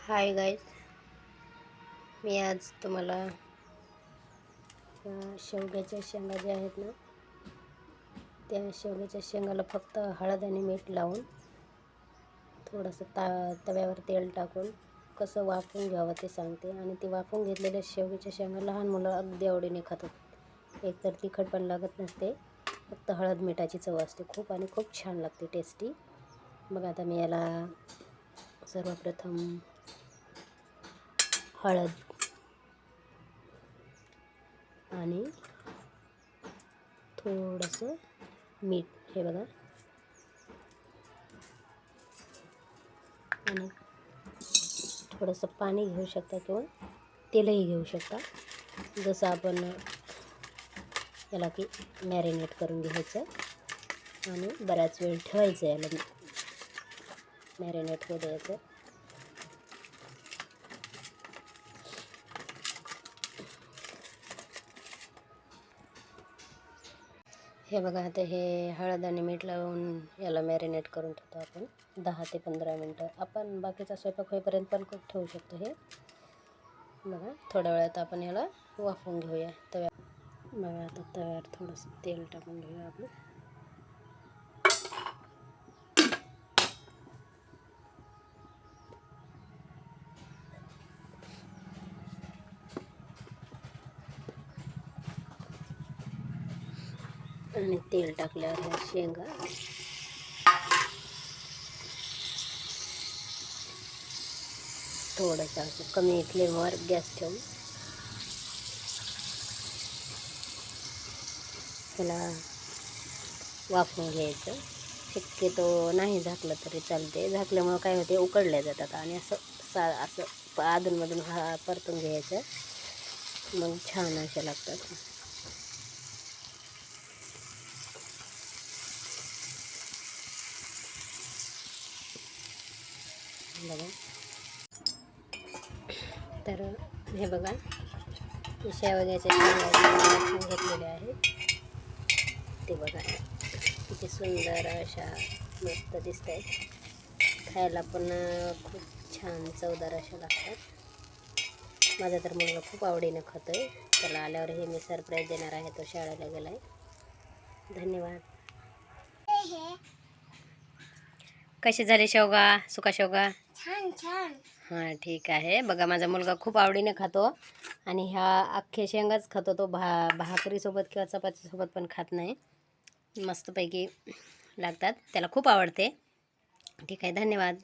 Hi guys, मी आज तुम्हाला शेवग्याच्या शेंगा ज्या आहेत ना, त्या शेवग्याच्या शेंगाला फक्त हळद आणि मीठ लावून थोडंसं तव्यावर तेल टाकून कसं वाफवून घ्यावं ते सांगते. आणि ते वाफवून घेतलेल्या शेवग्याच्या शेंगा लहान मुलं अगदी आवडीने खातात. एकतर तिखट पण लागत नसते, फक्त हळद मिठाची चव असते खूप, आणि खूप छान लागते, टेस्टी. मग आता मी याला सर्वप्रथम हळद आणि थोडंसं मीठ, हे बघा, आणि थोडंसं पाणी घेऊ शकता किंवा तेलही घेऊ शकता, जसं आपण याला की मॅरिनेट करून घ्यायचं आणि बराच वेळ ठेवायचं, याला मॅरिनेट होऊ द्यायचं. हे बघा, आता हे हळद आणि मीठ लावून याला मॅरिनेट करून ठेवतो आपण 10 ते 15 मिनटं. आपण बाकीचा स्वयंपाक होईपर्यंत पण ठेवू शकतो. हे बघा, थोड्या वेळात आपण याला वाफवून घेऊया बघा, आता तव्यावर थोडंसं तेल टाकून घेऊया आपण. आणि तेल टाकल्यावर ह्या शेंगा थोडंसं असं कमी फ्लेमवर गॅस ठेवून त्याला वाफवून घ्यायचं. शक्यतो नाही झाकलं तरी चालते, झाकल्यामुळं काय होते, उकडल्या जातात. आणि असं असं अधूनमधून परतून घ्यायचं, मग छान अशा लागतात. बघा, तर हे बघा, शेवग्याच्या शेंगा घेतलेले आहेत. ते बघा, किती सुंदर अशा मस्त दिसत आहेत. खायला पण खूप छान चवदार अशा लागतात. माझा तर मुलगा खूप आवडीने खातोय. त्याला आल्यावर हे मी सरप्राईज देणार आहे. तो शाळेला गेला आहे. धन्यवाद. कशी झाली शेवगा, सुका शेवगा? छान छान. हां, ठीक आहे. बघा, माझा मुलगा खूप आवडीने खातो, आणि ह्या अख्खे शेंगाच खातो तो. भाकरीसोबत किंवा चपातीसोबत पण खात नाही. मस्तपैकी लागतात, त्याला खूप आवडते. ठीक आहे, धन्यवाद.